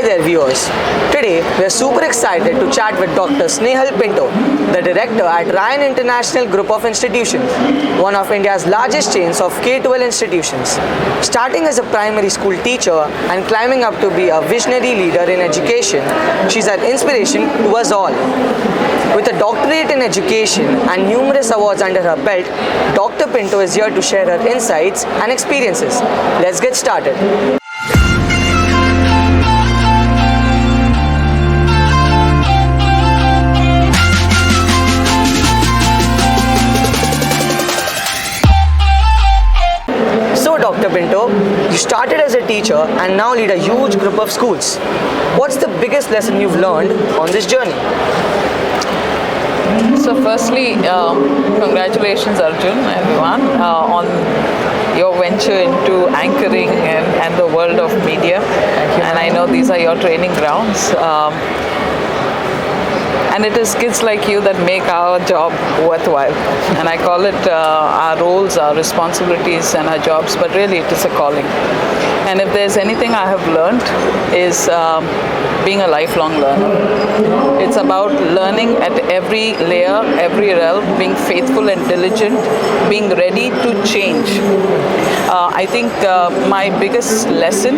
Hi there viewers. Today we are super excited to chat with Dr. Snehal Pinto, the director at Ryan International Group of Institutions, one of India's largest chains of K-12 institutions. Starting as a primary school teacher and climbing up to be a visionary leader in education, she's an inspiration to us all. With a doctorate in education and numerous awards under her belt, Dr. Pinto is here to share her insights and experiences. Let's get started. So Dr. Pinto, you started as a teacher and now lead a huge group of schools. What's the biggest lesson you've learned on this journey? So firstly, congratulations Arjun, everyone, on your venture into anchoring and the world of media. And I know these are your training grounds. And it is kids like you that make our job worthwhile. And I call it our roles, our responsibilities and our jobs, but really it is a calling. And if there's anything I have learned is being a lifelong learner. It's about learning at every layer, every realm, being faithful and diligent, being ready to change. I think my biggest lesson,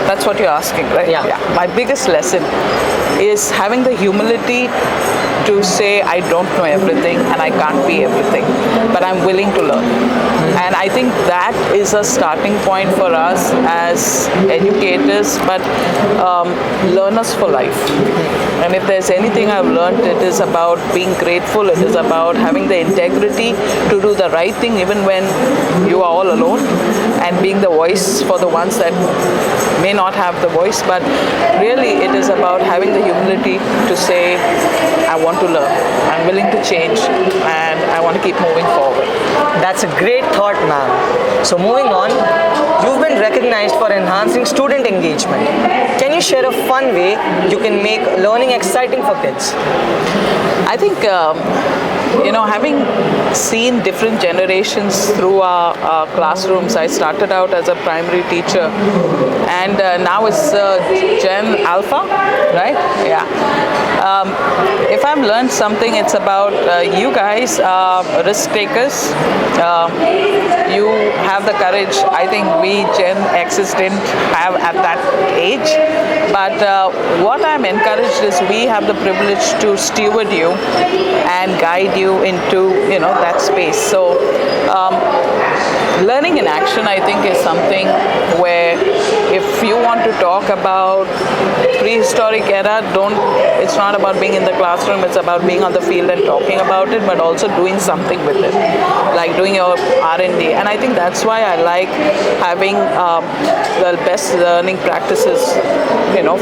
that's what you're asking, right? Yeah. My biggest lesson is having the humility to say I don't know everything and I can't be everything, but I'm willing to learn. And I think that is a starting point for us as educators, but learners for life. And if there's anything I've learned, it is about being grateful, it is about having the integrity to do the right thing even when you are all alone, and being the voice for the ones that may not have the voice, but really it is about having the humility to say I want to learn, I'm willing to change, and I want to keep moving forward. That's a great thought, ma'am. So moving on, you've been recognized for enhancing student engagement. Can you share a fun way you can make learning exciting for kids? I think having seen different generations through our classrooms, I started out as a primary teacher, and now it's Gen Alpha, right? Yeah. If I've learned something, it's about you guys are risk takers. You have the courage. I think we Gen X's didn't have at that age. But what I'm encouraged is we have the privilege to steward you and guide you into that space. So learning in action, I think, is something where if you want to talk about prehistoric era, it's not about being in the classroom, it's about being on the field and talking about it, but also doing something with it, like doing your R&D. And I think that's why I like having the best learning practices,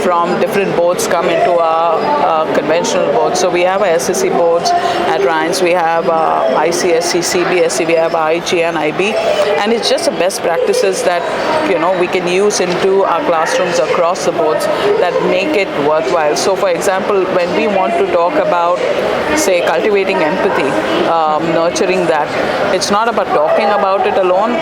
from different boards come into our conventional boards. So we have our SSC boards at Ryan's, we have ICSC, CBSC, we have IG and IB, and it's just the best practices that we can use into our classrooms across the boards that make it worthwhile. So for example, when we want to talk about, say, cultivating empathy, nurturing that, it's not about talking about it alone.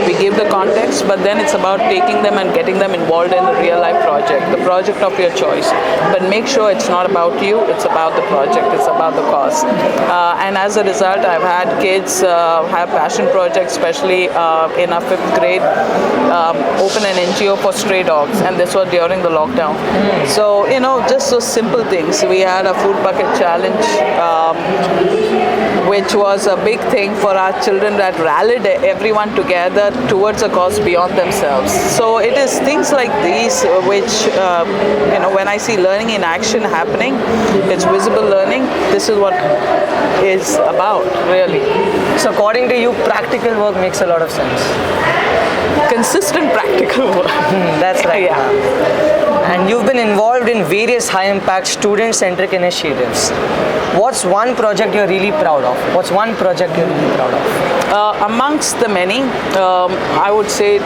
We give the context, but then it's about taking them and getting them involved in the real life project, the project of your choice. But make sure it's not about you, it's about the project, it's about the cause. And as a result, I've had kids have passion projects, especially in our 5th grade, open an NGO for stray dogs, and this was during the lockdown. So, just those simple things. We had a food bucket challenge, which was a big thing for our children that rallied everyone together towards a cause beyond themselves. So it is things like these which, when I see learning in action happening, it's visible learning. This is what is about, really. So according to you, practical work makes a lot of sense. Consistent practical work. That's right. Yeah. And you've been involved in various high-impact student-centric initiatives. What's one project you're really proud of? What's one project you're really proud of? Amongst the many, I would say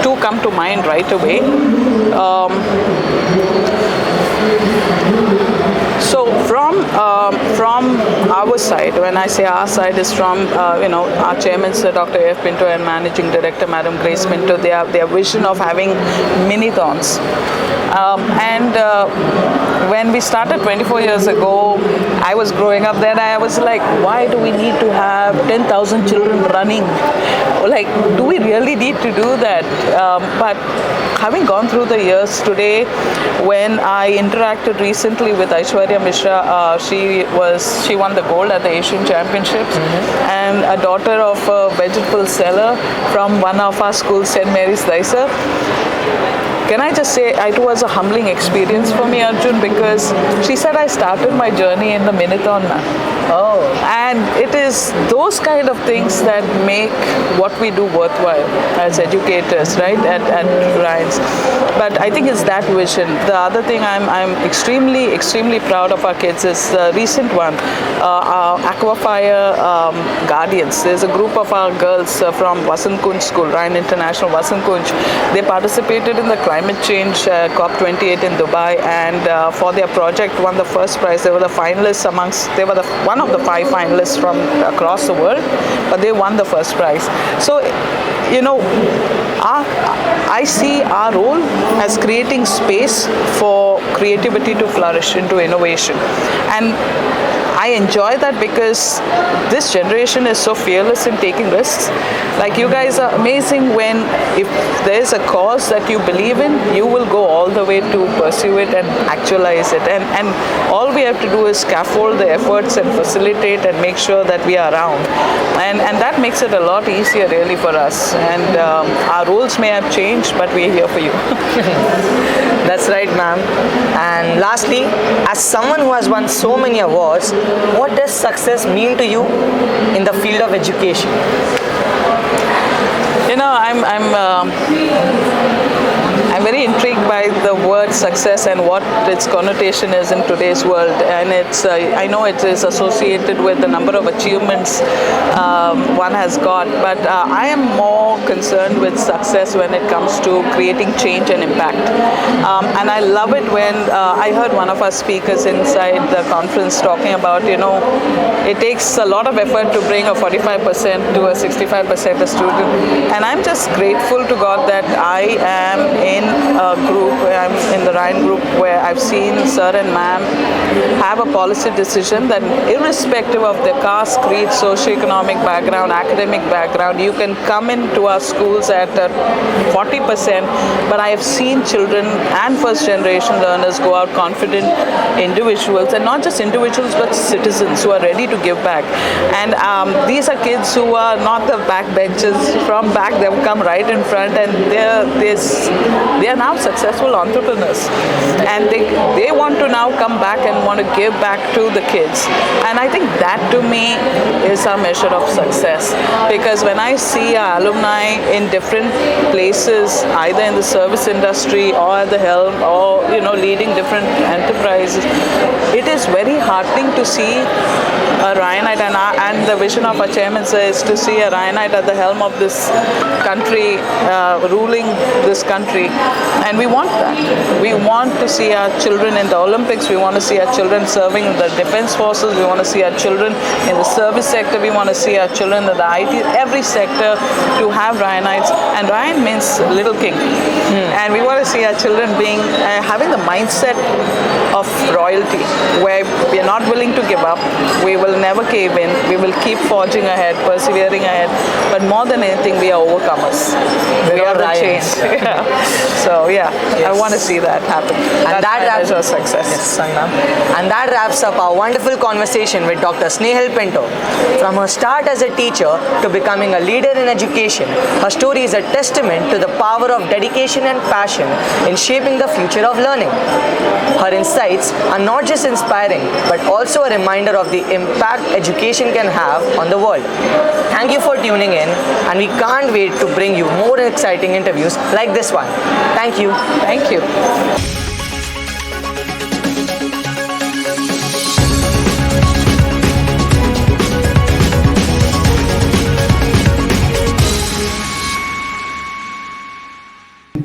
two come to mind right away. So from our side, when I say our side, is from our chairman Sir Dr. F. Pinto and managing director Madam Grace Pinto. Their vision of having mini-thons. When we started 24 years ago, I was growing up then. I was like, why do we need to have 10,000 children running? Like, do we really need to do that? But having gone through the years today, when I interacted recently with Aishwarya Mishra, she won the gold at the Asian Championships, and a daughter of a vegetable seller from one of our schools, St. Mary's Daisa. Can I just say, it was a humbling experience for me, Arjun, because she said I started my journey in the Minithon. Oh. And it is those kind of things that make what we do worthwhile as educators, right, at Ryan's. But I think it's that vision. The other thing I'm extremely, extremely proud of our kids is the recent one, our Aquafire Guardians. There's a group of our girls from Vasant Kunj School, Ryan International Vasant Kunj. They participated in the climate change COP28 in Dubai, and for their project won the first prize. They were the finalists one of the 5 finalists from across the world, but they won the first prize. So, I see our role as creating space for creativity to flourish into innovation. And I enjoy that because this generation is so fearless in taking risks. Like, you guys are amazing if there's a cause that you believe in, you will go all the way to pursue it and actualize it. And all we have to do is scaffold the efforts and facilitate and make sure that we are around. And that makes it a lot easier really for us. And our roles may have changed, but we're here for you. That's right, ma'am. And lastly, as someone who has won so many awards, what does success mean to you in the field of education? I'm very intrigued by the word success and what its connotation is in today's world. And I know it is associated with a number of achievements one has got, but I am more concerned with success when it comes to creating change and impact. And I love it when I heard one of our speakers inside the conference talking about, it takes a lot of effort to bring a 45% to a 65% a student. And I'm just grateful to God that I am in a group, I'm in the Ryan group, where I've seen Sir and Ma'am have a policy decision that irrespective of their caste, creed, socioeconomic background, academic background, you can come into our schools at 40%, but I have seen children and first generation learners go out confident individuals, and not just individuals but citizens who are ready to give back. And these are kids who are not the backbenchers from back, they've come right in front, and they are now successful entrepreneurs, and they want to now come back and want to give back to the kids. And I think that to me is a measure of success, because when I see our alumni in different places, either in the service industry or at the helm or leading different enterprises, it is very heartening to see a Ryanite, and the vision of our chairman is to see a Ryanite at the helm of this country, ruling this country. And we want that. We want to see our children in the Olympics. We want to see our children serving in the defense forces. We want to see our children in the service sector. We want to see our children in the IT, every sector, to have Ryanites. And Ryan means little king. And we want to see our children having the mindset of royalty, where we are not willing to give up. We will never cave in. We will keep forging ahead, persevering ahead. But more than anything, we are overcomers. We are the change. So yes. I want to see that happen. And that wraps up success. Yes, and that wraps up our wonderful conversation with Dr. Snehal Pinto. From her start as a teacher to becoming a leader in education, her story is a testament to the power of dedication and passion in shaping the future of learning. Her insights are not just inspiring, but also a reminder of the impact education can have on the world. Thank you for tuning in, and we can't wait to bring you more exciting interviews like this one. Thank you. Thank you.